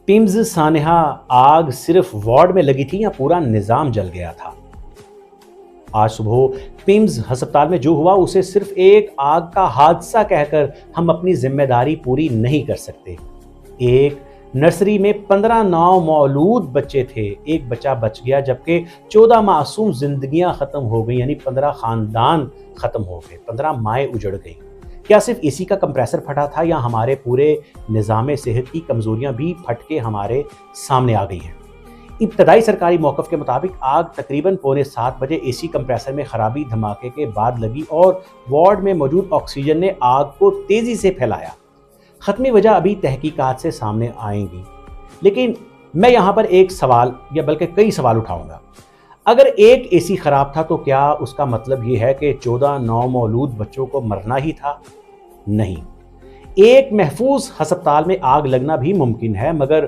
پیمز سانحہ آگ صرف وارڈ میں لگی تھی یا پورا نظام جل گیا تھا؟ آج صبح پیمز ہسپتال میں جو ہوا اسے صرف ایک آگ کا حادثہ کہہ کر ہم اپنی ذمہ داری پوری نہیں کر سکتے۔ ایک نرسری میں 15 نومولود بچے تھے، ایک بچہ بچ گیا جبکہ 14 معصوم زندگیاں ختم ہو گئیں، یعنی 15 خاندان ختم ہو گئے، 15 مائیں اجڑ گئیں۔ کیا صرف اے سی کا کمپریسر پھٹا تھا یا ہمارے پورے نظام صحت کی کمزوریاں بھی پھٹ کے ہمارے سامنے آ گئی ہیں؟ ابتدائی سرکاری موقف کے مطابق آگ تقریباً 6:45 بجے اے سی کمپریسر میں خرابی دھماکے کے بعد لگی اور وارڈ میں موجود آکسیجن نے آگ کو تیزی سے پھیلایا۔ حتمی وجہ ابھی تحقیقات سے سامنے آئیں گی، لیکن میں یہاں پر ایک سوال یا بلکہ کئی سوال اٹھاؤں گا۔ اگر ایک اے سی خراب تھا تو کیا اس کا مطلب یہ ہے کہ 14 نومولود بچوں کو مرنا ہی تھا؟ نہیں، ایک محفوظ ہسپتال میں آگ لگنا بھی ممکن ہے، مگر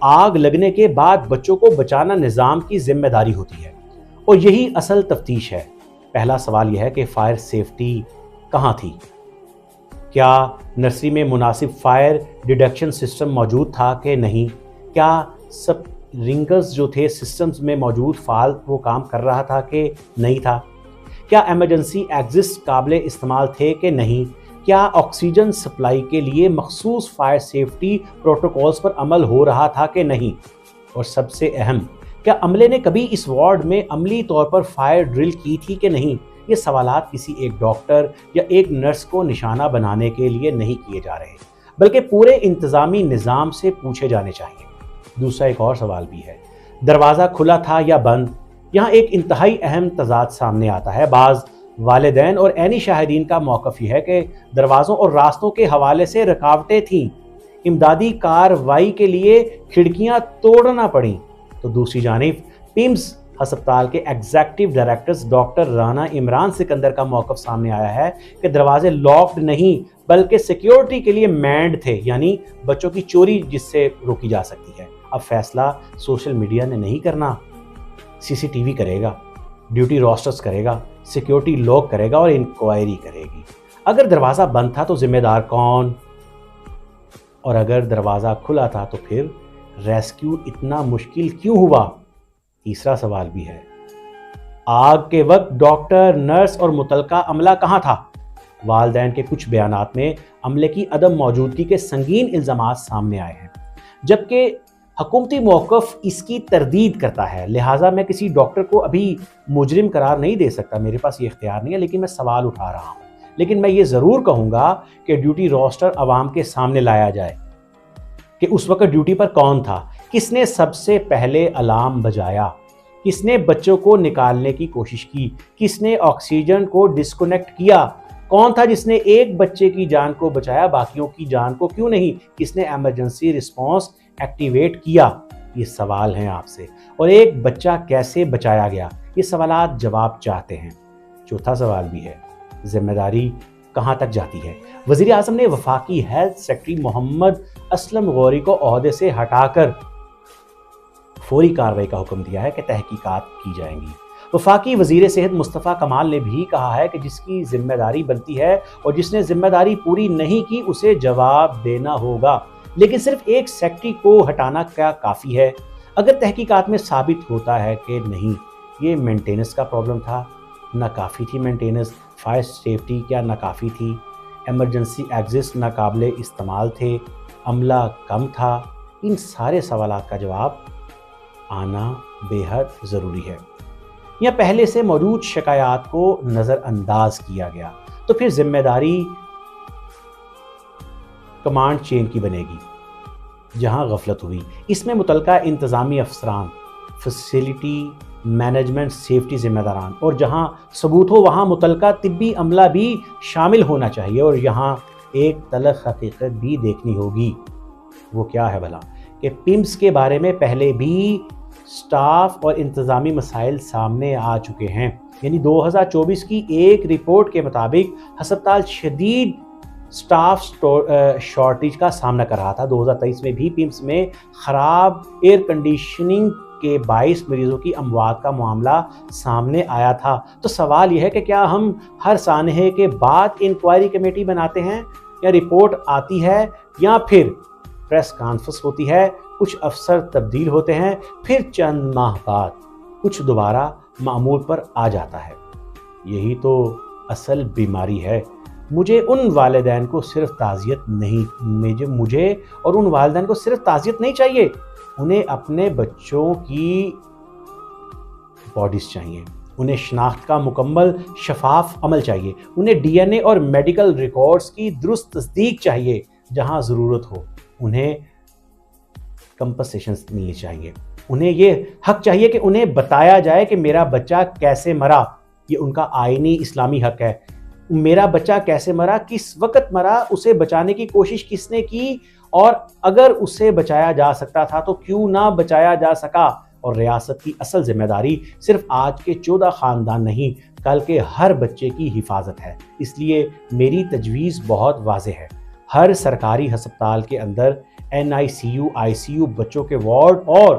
آگ لگنے کے بعد بچوں کو بچانا نظام کی ذمہ داری ہوتی ہے، اور یہی اصل تفتیش ہے۔ پہلا سوال یہ ہے کہ فائر سیفٹی کہاں تھی؟ کیا نرسری میں مناسب فائر ڈیٹیکشن سسٹم موجود تھا کہ نہیں؟ کیا سپرنکلرز جو تھے سسٹمز میں موجود فعال وہ کام کر رہا تھا کہ نہیں تھا؟ کیا ایمرجنسی ایگزسٹ قابل استعمال تھے کہ نہیں؟ کیا آکسیجن سپلائی کے لیے مخصوص فائر سیفٹی پروٹوکولز پر عمل ہو رہا تھا کہ نہیں؟ اور سب سے اہم، کیا عملے نے کبھی اس وارڈ میں عملی طور پر فائر ڈرل کی تھی کہ نہیں؟ یہ سوالات کسی ایک ڈاکٹر یا ایک نرس کو نشانہ بنانے کے لیے نہیں کیے جا رہے، بلکہ پورے انتظامی نظام سے پوچھے جانے چاہیے۔ دوسرا ایک اور سوال بھی ہے، دروازہ کھلا تھا یا بند؟ یہاں ایک انتہائی اہم تضاد سامنے آتا ہے۔ بعض والدین اور عینی شاہدین کا موقف یہ ہے کہ دروازوں اور راستوں کے حوالے سے رکاوٹیں تھیں، امدادی کارروائی کے لیے کھڑکیاں توڑنا پڑیں۔ تو دوسری جانب پیمز ہسپتال کے executive director doctor Rana Imran Sikandar کا موقف سامنے آیا ہے کہ دروازے لاکڈ نہیں بلکہ سیکیورٹی کے لیے مینڈ تھے، یعنی بچوں کی چوری جس سے روکی جا سکتی ہے۔ اب فیصلہ سوشل میڈیا نے نہیں کرنا، سی سی ٹی وی کرے گا، ڈیوٹی روسٹرز کرے گا، سیکیورٹی لوگ کرے گا اور انکوائری کرے گی۔ اگر دروازہ بند تھا تو ذمہ دار کون؟ اور اگر دروازہ کھلا تھا تو پھر ریسکیو اتنا مشکل کیوں ہوا؟ تیسرا سوال بھی ہے، آگ کے وقت ڈاکٹر، نرس اور متعلقہ عملہ کہاں تھا؟ والدین کے کچھ بیانات میں عملے کی عدم موجودگی کے سنگین الزامات سامنے آئے ہیں، جبکہ حکومتی موقف اس کی تردید کرتا ہے۔ لہٰذا میں کسی ڈاکٹر کو ابھی مجرم قرار نہیں دے سکتا، میرے پاس یہ اختیار نہیں ہے، لیکن میں سوال اٹھا رہا ہوں۔ لیکن میں یہ ضرور کہوں گا کہ ڈیوٹی روسٹر عوام کے سامنے لایا جائے کہ اس وقت ڈیوٹی پر کون تھا، کس نے سب سے پہلے الارم بجایا، کس نے بچوں کو نکالنے کی کوشش کی، کس نے آکسیجن کو ڈسکنیکٹ کیا، کون تھا جس نے ایک بچے کی جان کو بچایا باقیوں کی جان کو کیوں نہیں، کس نے ایمرجنسی رسپانس ایکٹیویٹ کیا؟ یہ سوال ہیں آپ سے۔ اور ایک بچہ کیسے بچایا گیا؟ یہ سوالات جواب چاہتے ہیں۔ چوتھا سوال بھی ہے، ذمہ داری کہاں تک جاتی ہے؟ وزیر اعظم نے وفاقی ہیلتھ سیکرٹری محمد اسلم غوری کو عہدے سے ہٹا کر فوری کارروائی کا حکم دیا ہے کہ تحقیقات کی جائیں گی۔ وفاقی وزیر صحت مصطفیٰ کمال نے بھی کہا ہے کہ جس کی ذمہ داری بنتی ہے اور جس نے ذمہ داری پوری نہیں کی اسے جواب دینا ہوگا، لیکن صرف ایک سیکرٹری کو ہٹانا کیا کافی ہے؟ اگر تحقیقات میں ثابت ہوتا ہے کہ نہیں، یہ مینٹیننس کا پرابلم تھا، ناکافی تھی مینٹیننس، فائر سیفٹی کیا ناکافی تھی، ایمرجنسی ایگزسٹ ناقابل استعمال تھے، عملہ کم تھا، ان سارے سوالات کا جواب آنا بے حد ضروری ہے۔ یا پہلے سے موجود شکایات کو نظر انداز کیا گیا تو پھر ذمہ داری کمانڈ چین کی بنے گی جہاں غفلت ہوئی۔ اس میں متعلقہ انتظامی افسران، فیسلٹی مینجمنٹ، سیفٹی ذمہ داران، اور جہاں ثبوت ہو وہاں متعلقہ طبی عملہ بھی شامل ہونا چاہیے۔ اور یہاں ایک تلخ حقیقت بھی دیکھنی ہوگی، وہ کیا ہے بھلا؟ کہ پیمز کے بارے میں پہلے بھی سٹاف اور انتظامی مسائل سامنے آ چکے ہیں۔ یعنی 2024 کی ایک رپورٹ کے مطابق ہسپتال شدید سٹاف شارٹیج کا سامنا کر رہا تھا۔ 2023 میں بھی پیمز میں خراب ایئر کنڈیشننگ کے باعث مریضوں کی اموات کا معاملہ سامنے آیا تھا۔ تو سوال یہ ہے کہ کیا ہم ہر سانحے کے بعد انکوائری کمیٹی بناتے ہیں یا رپورٹ آتی ہے، یا پھر پریس کانفرنس ہوتی ہے، کچھ افسر تبدیل ہوتے ہیں، پھر چند ماہ بعد کچھ دوبارہ معمول پر آ جاتا ہے۔ یہی تو اصل بیماری ہے۔ مجھے اور ان والدین کو صرف تعزیت نہیں چاہیے، انہیں اپنے بچوں کی باڈیز چاہیے، انہیں شناخت کا مکمل شفاف عمل چاہیے، انہیں ڈی این اے اور میڈیکل ریکارڈز کی درست تصدیق چاہیے، جہاں ضرورت ہو انہیں کمپنسیشنز ملنی چاہیے، انہیں یہ حق چاہیے کہ انہیں بتایا جائے کہ میرا بچہ کیسے مرا، یہ ان کا آئینی اسلامی حق ہے۔ میرا بچہ کیسے مرا، کس وقت مرا، اسے بچانے کی کوشش کس نے کی، اور اگر اسے بچایا جا سکتا تھا تو کیوں نہ بچایا جا سکا۔ اور ریاست کی اصل ذمہ داری صرف آج کے 14 خاندان نہیں، کل کے ہر بچے کی حفاظت ہے۔ اس لیے میری تجویز بہت واضح ہے، ہر سرکاری ہسپتال کے اندر NICU ICU بچوں کے وارڈ اور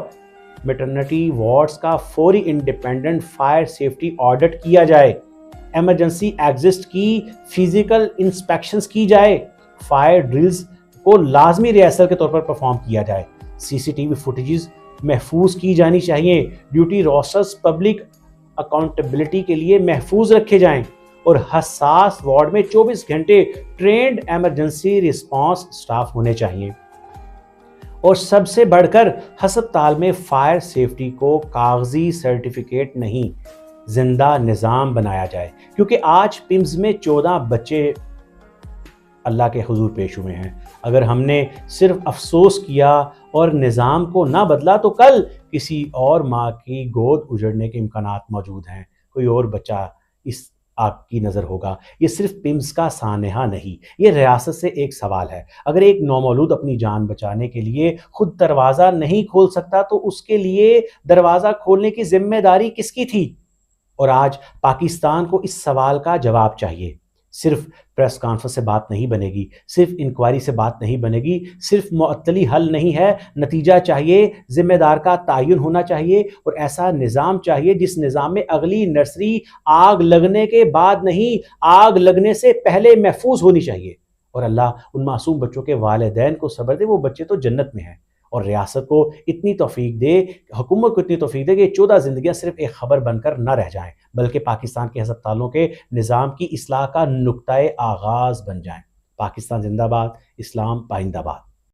میٹرنٹی وارڈز کا فوری انڈیپینڈنٹ فائر سیفٹی آڈٹ کیا جائے، ایمرجنسی ایگزسٹ کی فزیکل انسپیکشنز کی جائے، فائر ڈرلز کو لازمی ریہرسل کے طور پر پرفارم کیا جائے، CCTV فوٹیجز محفوظ کی جانی چاہیے، ڈیوٹی روسٹرز پبلک اکاؤنٹیبلٹی کے لیے محفوظ رکھے جائیں، اور حساس وارڈ میں 24 گھنٹے ٹرینڈ ایمرجنسی رسپانس سٹاف ہونے چاہیے۔ اور سب سے بڑھ کر ہسپتال میں فائر سیفٹی کو کاغذی سرٹیفکیٹ نہیں، زندہ نظام بنایا جائے، کیونکہ آج پمز میں 14 بچے اللہ کے حضور پیش ہوئے ہیں۔ اگر ہم نے صرف افسوس کیا اور نظام کو نہ بدلا تو کل کسی اور ماں کی گود اجڑنے کے امکانات موجود ہیں، کوئی اور بچہ اس آپ کی نظر ہوگا۔ یہ صرف پمز کا سانحہ نہیں، یہ ریاست سے ایک سوال ہے۔ اگر ایک نومولود اپنی جان بچانے کے لیے خود دروازہ نہیں کھول سکتا تو اس کے لیے دروازہ کھولنے کی ذمہ داری کس کی تھی؟ اور آج پاکستان کو اس سوال کا جواب چاہیے۔ صرف پریس کانفرنس سے بات نہیں بنے گی، صرف انکوائری سے بات نہیں بنے گی، صرف معطلی حل نہیں ہے، نتیجہ چاہیے، ذمہ دار کا تعین ہونا چاہیے، اور ایسا نظام چاہیے جس نظام میں اگلی نرسری آگ لگنے کے بعد نہیں، آگ لگنے سے پہلے محفوظ ہونی چاہیے۔ اور اللہ ان معصوم بچوں کے والدین کو صبر دے، وہ بچے تو جنت میں ہیں، اور ریاست کو اتنی توفیق دے، حکومت کو اتنی توفیق دے کہ یہ 14 زندگیاں صرف ایک خبر بن کر نہ رہ جائیں، بلکہ پاکستان کے ہسپتالوں کے نظام کی اصلاح کا نقطۂ آغاز بن جائیں۔ پاکستان زندہ باد، اسلام پائندہ باد۔